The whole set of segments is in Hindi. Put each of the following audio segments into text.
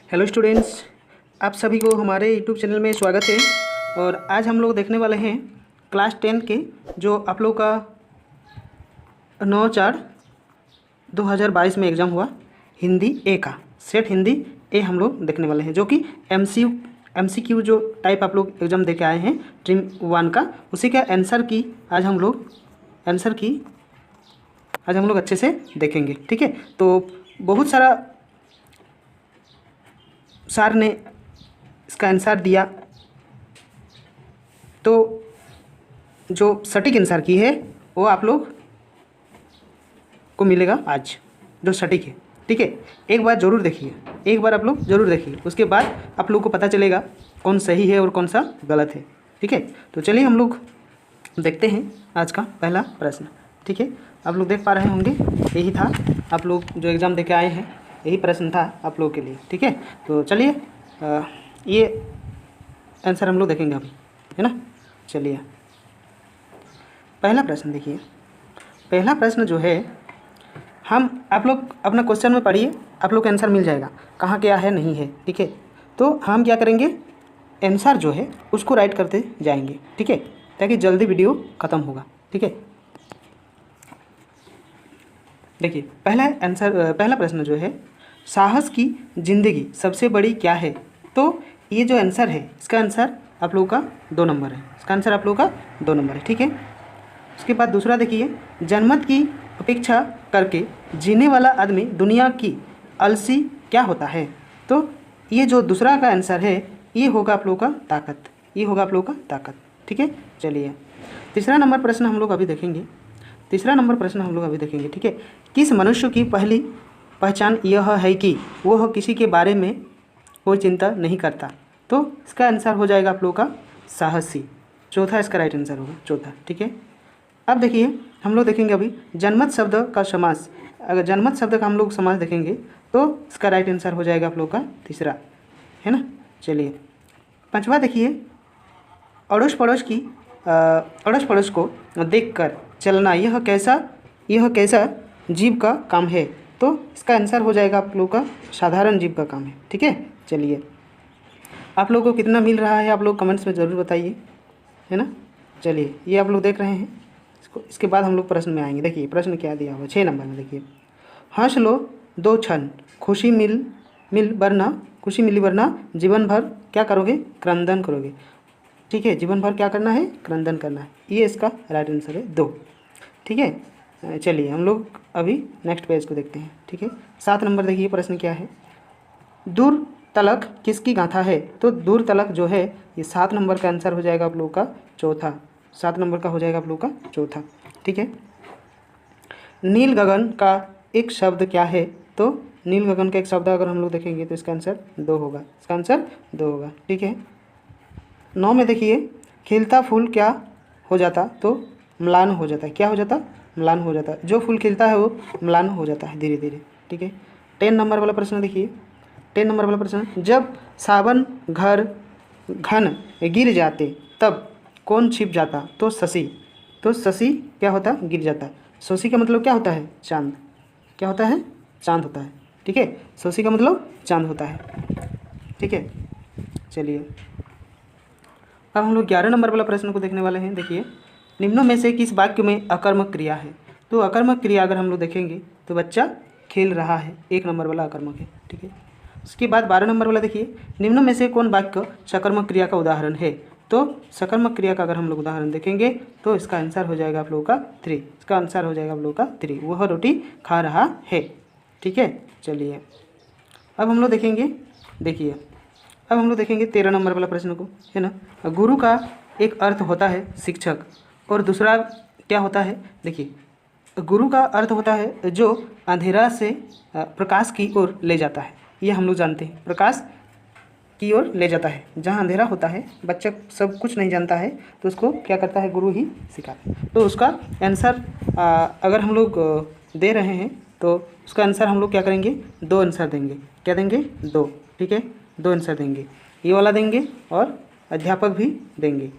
हेलो स्टूडेंट्स, आप सभी को हमारे यूट्यूब चैनल में स्वागत है। और आज हम लोग देखने वाले हैं क्लास 10 के जो आप लोग का 9/4/2022 में एग्ज़ाम हुआ हिंदी ए का सेट हिंदी ए हम लोग देखने वाले हैं, जो कि MCQ जो टाइप आप लोग एग्ज़ाम दे के आए हैं ट्रिम 1 का, उसी का आंसर की आज हम लोग अच्छे से देखेंगे। ठीक है, तो बहुत सारा सर ने इसका आंसर दिया, तो जो सटीक आंसर की है वो आप लोग को मिलेगा आज, जो सटीक है। ठीक है, एक बार ज़रूर देखिए, आप लोग ज़रूर देखिए, उसके बाद आप लोग को पता चलेगा कौन सही है और कौन सा गलत है। ठीक है, तो चलिए हम लोग देखते हैं आज का पहला प्रश्न। ठीक है, आप लोग देख पा रहे होंगे, यही था आप लोग जो एग्ज़ाम देके आए हैं, यही प्रश्न था आप लोगों के लिए। ठीक है, तो चलिए ये आंसर हम लोग देखेंगे अभी, है ना। चलिए पहला प्रश्न देखिए। पहला प्रश्न जो है, आप लोग अपना क्वेश्चन में पढ़िए, आप लोग का आंसर मिल जाएगा कहाँ क्या है नहीं है। ठीक है, तो हम क्या करेंगे, आंसर जो है उसको राइट करते जाएंगे। ठीक है, ताकि जल्दी वीडियो ख़त्म होगा। ठीक है, देखिए पहला प्रश्न जो है, साहस की ज़िंदगी सबसे बड़ी क्या है। तो ये जो आंसर है, इसका आंसर आप लोगों का 2 नंबर है। इसका आंसर आप लोगों का 2 नंबर है। ठीक है, उसके बाद दूसरा देखिए, जनमत की अपेक्षा करके जीने वाला आदमी दुनिया की अलसी क्या होता है। तो ये जो दूसरा का आंसर है, ये होगा आप लोगों का ताकत, ये होगा आप लोगों का ताकत। ठीक है, चलिए तीसरा नंबर प्रश्न हम लोग अभी देखेंगे। ठीक है, किस मनुष्य की पहली पहचान यह है कि वह किसी के बारे में कोई चिंता नहीं करता। तो इसका आंसर हो जाएगा आप लोगों का साहसी। चौथा इसका राइट आंसर होगा, चौथा। ठीक है, अब देखिए हम लोग देखेंगे अभी जनमत शब्द का समास। अगर जनमत शब्द का हम लोग समास देखेंगे तो इसका राइट आंसर हो जाएगा आप लोग का तीसरा, है ना। चलिए पांचवा देखिए, अड़ोस पड़ोस को देखकर चलना यह कैसा जीव का काम है। तो इसका आंसर हो जाएगा आप लोग का साधारण जीव का काम है। ठीक है, चलिए आप लोगों को कितना मिल रहा है आप लोग कमेंट्स में ज़रूर बताइए, है ना। चलिए ये आप लोग देख रहे हैं, इसके बाद हम लोग प्रश्न में आएंगे। देखिए प्रश्न क्या दिया हुआ 6 नंबर में। देखिए, हंस लो 2 क्षण, खुशी मिली वरना जीवन भर क्या करोगे, क्रंदन करोगे। ठीक है, जीवन भर क्या करना है, क्रंदन करना है। ये इसका राइट आंसर है 2। ठीक है, चलिए हम लोग अभी नेक्स्ट पेज को देखते हैं। ठीक है, 7 नंबर देखिए प्रश्न क्या है, दूर तलक किसकी गाथा है। तो दूर तलक जो है, ये 7 नंबर का आंसर हो जाएगा आप लोग का चौथा। 7 नंबर का हो जाएगा आप लोग का चौथा। ठीक है, नील गगन का एक शब्द क्या है। तो नील गगन का एक शब्द अगर हम लोग देखेंगे तो इसका आंसर 2 होगा, इसका आंसर 2 होगा। ठीक है, 9 में देखिए, खिलता फूल क्या हो जाता। तो म्लान हो जाता है। क्या हो जाता, म्लान हो जाता है। जो फूल खिलता है वो म्लान हो जाता है धीरे धीरे। ठीक है, 10 नंबर वाला प्रश्न देखिए। 10 नंबर वाला प्रश्न, जब सावन घर घन गिर जाते तब कौन छिप जाता। तो शशि। तो शशि क्या होता, गिर जाता। शशि का मतलब क्या होता है, चांद। क्या होता है, चांद होता है। ठीक है, शशि का मतलब चांद होता है। ठीक है, चलिए अब हम लोग 11 नंबर वाला प्रश्न को देखने वाले हैं। देखिए, निम्नों में से किस वाक्य में अकर्मक क्रिया है। तो अकर्मक क्रिया अगर हम लोग देखेंगे तो बच्चा खेल रहा है, 1 नंबर वाला अकर्मक है। ठीक है, उसके बाद 12 नंबर वाला देखिए, निम्नों में से कौन वाक्य सकर्मक क्रिया का उदाहरण है। तो सकर्मक क्रिया का अगर हम लोग उदाहरण देखेंगे तो इसका आंसर हो जाएगा आप लोगों का 3। इसका आंसर हो जाएगा आप लोगों का 3, वह रोटी खा रहा है। ठीक है, चलिए अब हम लोग देखेंगे। देखिए अब हम लोग देखेंगे 13 नंबर वाला प्रश्न को, है ना। गुरु का एक अर्थ होता है शिक्षक, और दूसरा क्या होता है। देखिए, गुरु का अर्थ होता है जो अंधेरा से प्रकाश की ओर ले जाता है। ये हम लोग जानते हैं, प्रकाश की ओर ले जाता है। जहाँ अंधेरा होता है, बच्चा सब कुछ नहीं जानता है, तो उसको क्या करता है, गुरु ही सिखाता है। तो उसका आंसर अगर हम लोग दे रहे हैं तो उसका आंसर हम लोग क्या करेंगे, 2 आंसर देंगे। क्या देंगे, 2। ठीक है, 2 आंसर देंगे, ये वाला देंगे और अध्यापक भी देंगे।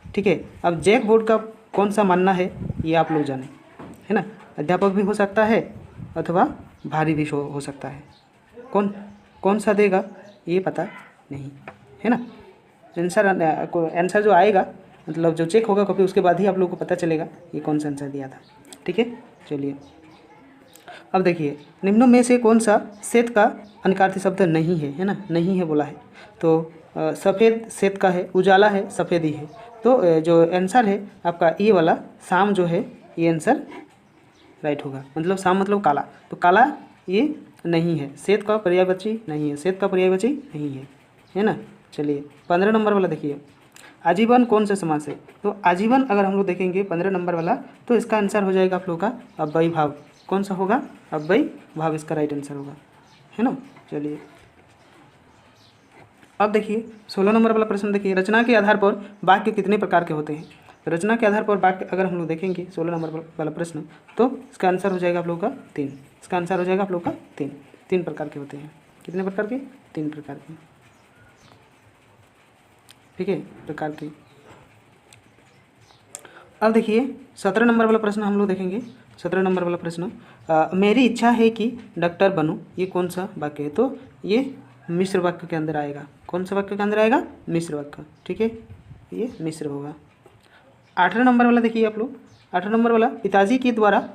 ठीक है, अब जैक बोर्ड का कौन सा मानना है ये आप लोग जानें, है ना। अध्यापक भी हो सकता है अथवा भारी भी हो सकता है। कौन सा देगा ये पता नहीं, है ना। आंसर जो आएगा, मतलब जो चेक होगा कॉपी, उसके बाद ही आप लोगों को पता चलेगा ये कौन सा आंसर दिया था। ठीक है, चलिए अब देखिए, निम्नों में से कौन सा श्वेत का अनिकार्थी शब्द नहीं है, है ना, नहीं है बोला है। तो सफ़ेद श्वेत का है, उजाला है, सफ़ेद ही है। तो जो आंसर है आपका ये वाला शाम जो है, ये आंसर राइट होगा। मतलब शाम मतलब काला, तो काला ये नहीं है। श्वेत का पर्यायवाची नहीं है, श्वेत का पर्यायवाची नहीं है ना। चलिए 15 नंबर वाला देखिए, आजीवन कौन सा समास है। तो आजीवन अगर हम लोग देखेंगे 15 नंबर वाला, तो इसका आंसर हो जाएगा आप लोग का अव्ययी भाव। कौन सा होगा? अव्ययी भाव इसका राइट आंसर होगा, है ना। चलिए अब देखिए 16 नंबर वाला प्रश्न देखिए, रचना के आधार पर वाक्य कितने प्रकार के होते हैं। तो रचना के आधार पर वाक्य अगर हम लोग देखेंगे 16 नंबर वाला प्रश्न, तो इसका आंसर हो जाएगा आप लोगों का 3। इसका आंसर हो जाएगा आप लोग का 3 प्रकार के होते हैं। कितने प्रकार के? 3 प्रकार के, ठीक है, प्रकार के। अब देखिए 17 नंबर वाला प्रश्न हम लोग देखेंगे। 17 नंबर वाला प्रश्न, मेरी इच्छा है कि डॉक्टर बनूं, ये कौन सा वाक्य है। तो ये मिश्र वाक्य के अंदर आएगा। कौन सा वाक्य के अंदर आएगा? मिश्र वाक्य, ठीक है, ये मिश्र होगा। 18 नंबर वाला देखिए आप लोग, 18 नंबर वाला, पिताजी के द्वारा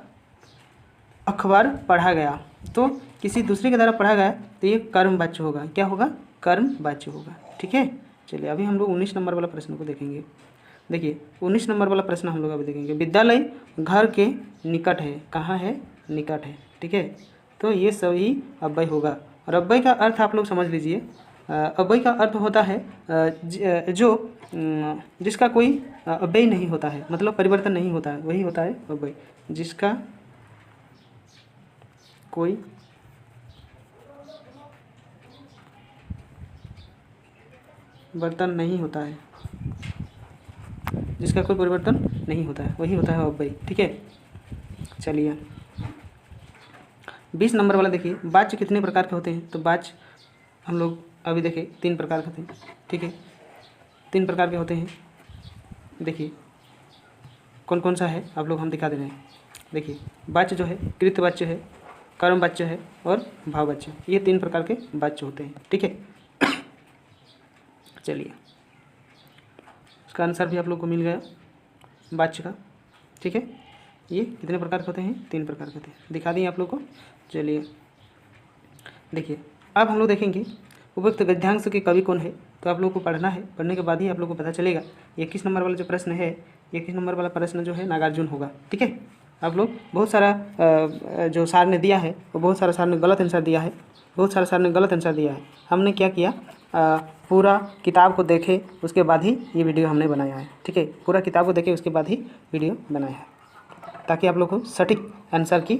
अखबार पढ़ा गया। तो किसी दूसरे के द्वारा पढ़ा गया, तो ये कर्मवाच्य होगा। क्या होगा? कर्मवाच्य होगा, ठीक है। चलिए अभी हम लोग 19 नंबर वाला प्रश्न को देखेंगे। देखिए 19 नंबर वाला प्रश्न हम लोग अभी देखेंगे। विद्यालय घर के निकट है। कहाँ है? निकट है, ठीक है। तो ये सभी अव्यय होगा। और अव्यय का अर्थ आप लोग समझ लीजिए। अव्यय का अर्थ होता है जिसका कोई अव्यय नहीं होता है, मतलब परिवर्तन नहीं होता है, वही होता है अव्यय। जिसका कोई परिवर्तन नहीं होता है, जिसका कोई परिवर्तन नहीं होता है, वही होता है अव्यय, ठीक है। चलिए 20 नंबर वाला देखिए, वाच्य कितने प्रकार के होते हैं। तो वाच्य हम लोग अभी देखें 3 प्रकार के होते हैं, ठीक है, 3 प्रकार के होते हैं। देखिए कौन कौन सा है आप लोग हम दिखा दे रहे हैं। देखिए वाच्य जो है, कृतवाच्य है, कर्मवाच्य है और भाववाच्य, ये 3 प्रकार के वाच्य होते हैं, ठीक है। चलिए इसका आंसर भी आप लोग को मिल गया वाच्य का, ठीक है। ये कितने प्रकार के होते हैं? 3 प्रकार के होते हैं, दिखा दिए आप लोग को। चलिए देखिए अब हम लोग देखेंगे उपयुक्त गद्यांश के कवि कौन है। तो आप लोग को पढ़ना है, पढ़ने के बाद ही आप लोग को पता चलेगा। 21 नंबर वाला जो प्रश्न है, 21 नंबर वाला प्रश्न जो है नागार्जुन होगा, ठीक है। आप लोग बहुत सारा जो सार ने दिया है, वो बहुत सारा सार ने गलत आंसर दिया है, बहुत सारा सार ने गलत आंसर दिया है। हमने क्या किया, पूरा किताब को देखे उसके बाद ही ये वीडियो हमने बनाया है, ठीक है। पूरा किताब को देखे उसके बाद ही वीडियो बनाया है, ताकि आप लोग को सटीक आंसर की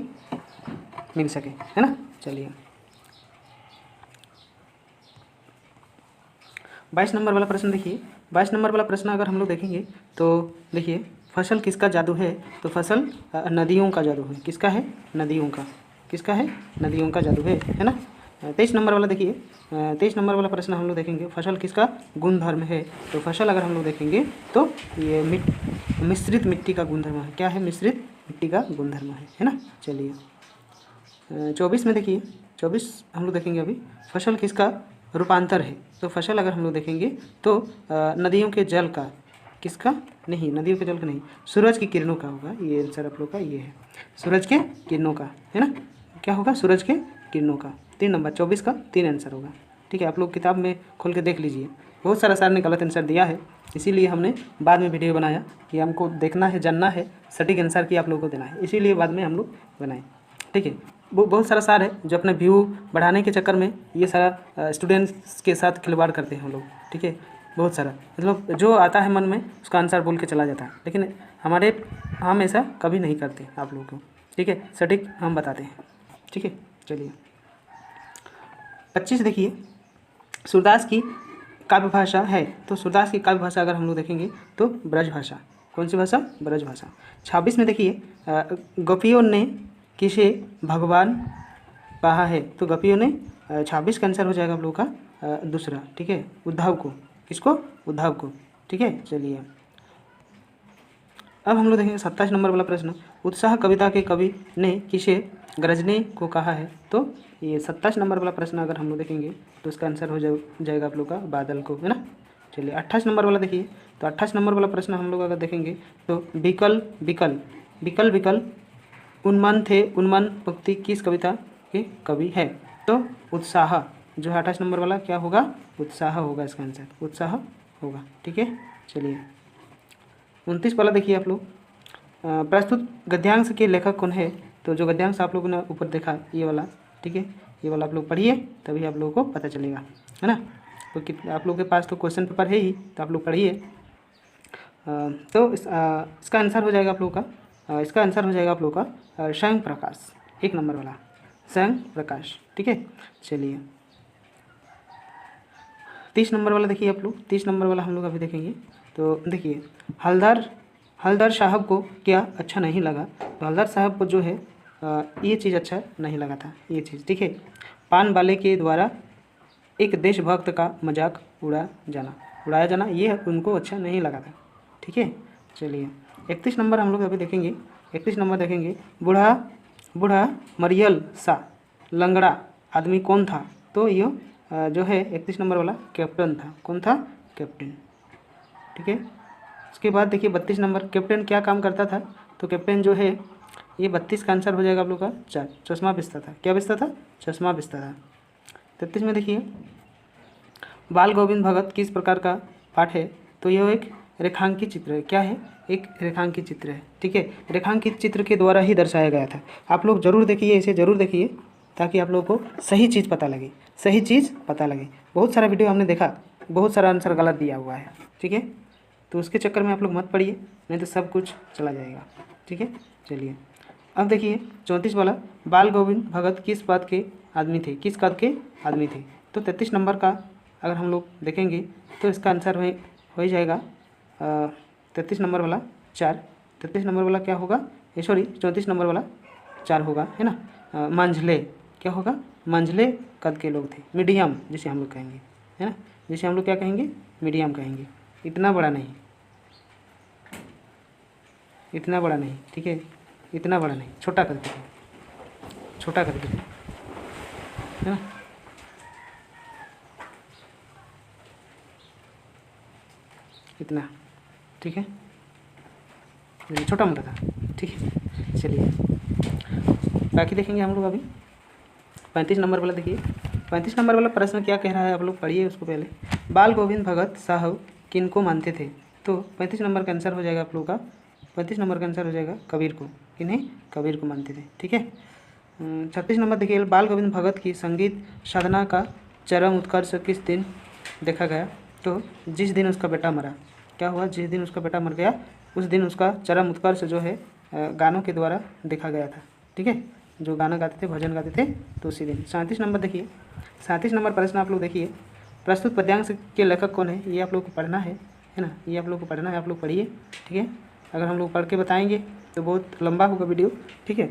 मिल सके, है ना। चलिए 22 नंबर वाला प्रश्न देखिए। 22 नंबर वाला प्रश्न अगर हम लोग देखेंगे तो देखिए, फसल किसका जादू है। तो फसल नदियों का जादू है। किसका है? नदियों का। किसका है? नदियों का जादू है ना। 23 नंबर वाला देखिए, 23 नंबर वाला प्रश्न हम लोग देखेंगे, फसल किसका गुणधर्म है। तो फसल अगर हम लोग देखेंगे तो ये मिश्रित मिट्टी का गुणधर्म है। क्या है? मिश्रित मिट्टी का गुणधर्म है ना। चलिए 24 में देखिए, 24 हम लोग देखेंगे अभी, फसल किसका रूपांतर है। तो फसल अगर हम लोग देखेंगे तो नदियों के जल का। किसका? नहीं, नदियों के जल का नहीं, सूरज की किरणों का होगा। ये आंसर आप लोग का ये है, सूरज के किरणों का, है ना। क्या होगा? सूरज के किरणों का। 3 नंबर 24 का 3 आंसर होगा, ठीक है। आप लोग किताब में खोल के देख लीजिए, बहुत सारा सर ने गलत आंसर दिया है, इसीलिए हमने बाद में वीडियो बनाया कि हमको देखना है, जानना है, सटीक आंसर की आप लोग को देना है, इसीलिए बाद में हम लोग बनाए, ठीक है। बहुत सारा सार है जो अपने व्यू बढ़ाने के चक्कर में ये सारा स्टूडेंट्स के साथ खिलवाड़ करते हैं हम लोग, ठीक है। बहुत सारा, मतलब जो आता है मन में उसका आंसर बोल के चला जाता है, लेकिन हम ऐसा कभी नहीं करते आप लोगों को, ठीक है। सटीक हम बताते हैं, ठीक है। चलिए 25 देखिए, सूरदास की काव्य भाषा है। तो सूरदास की काव्य भाषा अगर हम लोग देखेंगे तो ब्रज भाषा। कौन सी भाषा? ब्रज भाषा। 26 में देखिए, गोपियों ने किसे भगवान कहा है। तो गोपियों ने 26 का आंसर हो जाएगा आप लोगों का दूसरा, ठीक है, उद्धव को। किसको? उद्धव को, ठीक है। चलिए अब हम लोग देखेंगे 27 नंबर वाला प्रश्न, उत्साह कविता के कवि ने किसे गरजने को कहा है। तो ये 27 नंबर वाला प्रश्न अगर हम लोग देखेंगे तो इसका आंसर हो जाएगा आप लोग का बादल को, है ना। चलिए 28 नंबर वाला देखिए, तो 28 नंबर वाला प्रश्न हम लोग अगर देखेंगे तो विकल विकल विकल विकल उन्मन थे उन्मन पंक्ति किस कविता के कवि है। तो उत्साह जो है 28 नंबर वाला क्या होगा, उत्साह होगा इसका आंसर, उत्साह होगा। ठीक है, चलिए 29 वाला देखिए आप लोग, प्रस्तुत गद्यांश के लेखक कौन है। तो जो गद्यांश आप लोगों ने ऊपर देखा ये वाला, ठीक है, ये वाला आप लोग पढ़िए तभी आप लोगों को पता चलेगा, है ना। तो आप लोगों के पास तो क्वेश्चन पेपर है ही, तो आप लोग पढ़िए। तो इसका आंसर हो जाएगा आप लोग का, इसका आंसर हो जाएगा आप लोग का स्वयं प्रकाश, 1 नंबर वाला स्वयं प्रकाश। ठीक है, चलिए 30 नंबर वाला देखिए आप लोग, 30 नंबर वाला हम लोग अभी देखेंगे। तो देखिए हलदर साहब को क्या अच्छा नहीं लगा। तो हलदर साहब को जो है ये चीज़ अच्छा नहीं लगा था, ये चीज़, ठीक है। पान वाले के द्वारा एक देशभक्त का मजाक उड़ाया जाना ये उनको अच्छा नहीं लगा था। ठीक है, चलिए 31 नंबर हम लोग अभी देखेंगे। 31 नंबर देखेंगे, बूढ़ा मरियल सा लंगड़ा आदमी कौन था। तो ये जो है 31 नंबर वाला कैप्टन था। कौन था, कैप्टन। ठीक है, उसके बाद देखिए 32 नंबर, कैप्टन क्या काम करता था। तो कैप्टन जो है ये 32 का आंसर हो जाएगा आप लोग का 4, चश्मा बेचता था। क्या बेचता था, चश्मा बेचता था। 33 में देखिए, बाल गोविंद भगत किस प्रकार का पाठ है। तो यह एक रेखांकित चित्र है। क्या है, एक रेखांकित चित्र है। ठीक है, रेखांकित चित्र के द्वारा ही दर्शाया गया था। आप लोग जरूर देखिए, इसे जरूर देखिए ताकि आप लोगों को सही चीज़ पता लगे, सही चीज़ पता लगे। बहुत सारा वीडियो हमने देखा, बहुत सारा आंसर गलत दिया हुआ है। ठीक है, तो उसके चक्कर में आप लोग मत पढ़िए, नहीं तो सब कुछ चला जाएगा। ठीक है, चलिए अब देखिए 34 वाला, बाल गोविंद भगत किस पद के आदमी थे, किस कद के आदमी थे। तो 33 नंबर का अगर हम लोग देखेंगे तो इसका आंसर हो ही जाएगा 33 नंबर वाला 4। 33 नंबर वाला क्या होगा, सॉरी 34 नंबर वाला 4 होगा, है ना। मंझले क्या होगा, मंझले कद के लोग थे, मीडियम जिसे हम लोग कहेंगे, है ना, जिसे हम लोग क्या कहेंगे, मीडियम कहेंगे। इतना बड़ा नहीं, इतना बड़ा नहीं, ठीक है, इतना बड़ा नहीं, छोटा करके, छोटा करके, है ना। इतना, ठीक है, छोटा मोटा था। ठीक है, चलिए बाकी देखेंगे हम लोग अभी। 35 नंबर वाला देखिए, 35 नंबर वाला प्रश्न क्या कह रहा है आप लोग पढ़िए उसको पहले। बाल गोविंद भगत साहब किनको मानते थे। तो 35 नंबर का आंसर हो जाएगा आप लोग का, 35 नंबर का आंसर हो जाएगा कबीर को। किन्हें, कबीर को मानते थे। ठीक है, 36 नंबर देखिए, बाल गोविंद भगत की संगीत साधना का चरम उत्कर्ष किस दिन देखा गया। तो जिस दिन उसका बेटा मरा। क्या हुआ, जिस दिन उसका बेटा मर गया उस दिन उसका चरम उत्कर्ष जो है गानों के द्वारा देखा गया था। ठीक है, जो गाना गाते थे, भजन गाते थे, तो उसी दिन। 37 नंबर देखिए, 37 नंबर प्रश्न आप लोग देखिए, प्रस्तुत पद्यांश के लेखक कौन है। ये आप लोग को पढ़ना है ना, ये आप लोग को पढ़ना है, आप लोग पढ़िए। ठीक है, अगर हम लोग पढ़ के बताएंगे तो बहुत लंबा होगा वीडियो। ठीक है,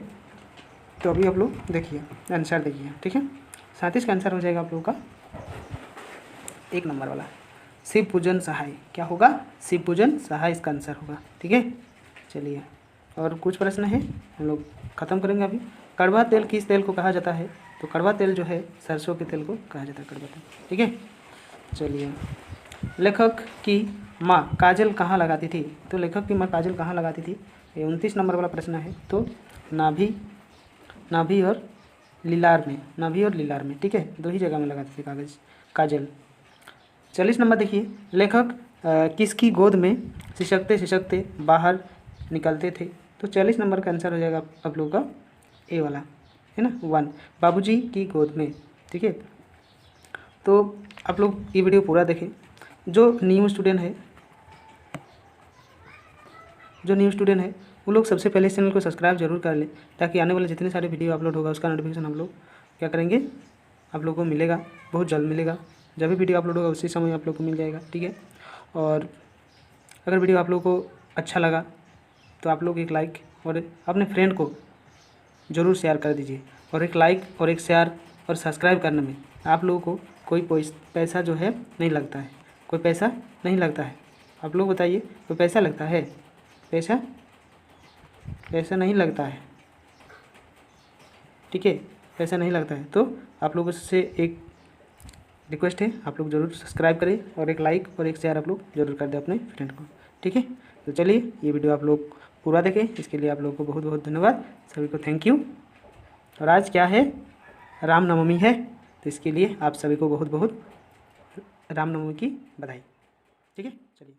तो अभी आप लोग देखिए, आंसर देखिए। ठीक है, 37 का आंसर हो जाएगा आप लोग का 1 नंबर वाला शिव पूजन सहाय। क्या होगा, शिव पूजन सहाय इसका आंसर होगा। ठीक है, चलिए और कुछ प्रश्न है हम लोग ख़त्म करेंगे अभी। कड़वा तेल किस तेल को कहा जाता है। तो कड़वा तेल जो है सरसों के तेल को कहा जाता है, कड़वा तेल। ठीक है, चलिए लेखक की माँ काजल कहाँ लगाती थी। तो लेखक की माँ काजल कहाँ लगाती थी, ये 29 नंबर वाला प्रश्न है। तो नाभि और लीलार में, नाभि और लीलार में। ठीक है, 2 ही जगह में लगाती थी काजल। 40 नंबर देखिए, लेखक किसकी गोद में सिसकते सिसकते बाहर निकलते थे। तो 40 नंबर का आंसर हो जाएगा आप लोग का ए वाला, है ना, 1, बाबूजी की गोद में। ठीक है, तो आप लोग ये वीडियो पूरा देखें। जो न्यू स्टूडेंट है वो लोग सबसे पहले इस चैनल को सब्सक्राइब जरूर कर लें, ताकि आने वाले जितने सारे वीडियो अपलोड होगा उसका नोटिफिकेशन हम लोग क्या करेंगे, आप लोगों को मिलेगा, बहुत जल्द मिलेगा। जब भी वीडियो अपलोड होगा उसी समय आप लोग को मिल जाएगा। ठीक है, और अगर वीडियो आप लोग को अच्छा लगा तो आप लोग एक लाइक और अपने फ्रेंड को ज़रूर शेयर कर दीजिए। और एक लाइक और एक शेयर और सब्सक्राइब करने में आप लोगों को कोई पैसा जो है नहीं लगता है, कोई पैसा नहीं लगता है। आप लोग बताइए, कोई पैसा लगता है, पैसा ऐसा नहीं लगता है, ठीक है, ऐसा नहीं लगता है। तो आप लोगों से एक रिक्वेस्ट है, आप लोग ज़रूर सब्सक्राइब करें और एक लाइक और एक शेयर आप लोग ज़रूर कर दें अपने फ्रेंड को, ठीक है। तो चलिए ये वीडियो आप लोग पूरा देखें, इसके लिए आप लोगों को बहुत बहुत धन्यवाद, सभी को थैंक यू। और आज क्या है, रामनवमी है, तो इसके लिए आप सभी को बहुत बहुत रामनवमी की बधाई, ठीक है। चलिए।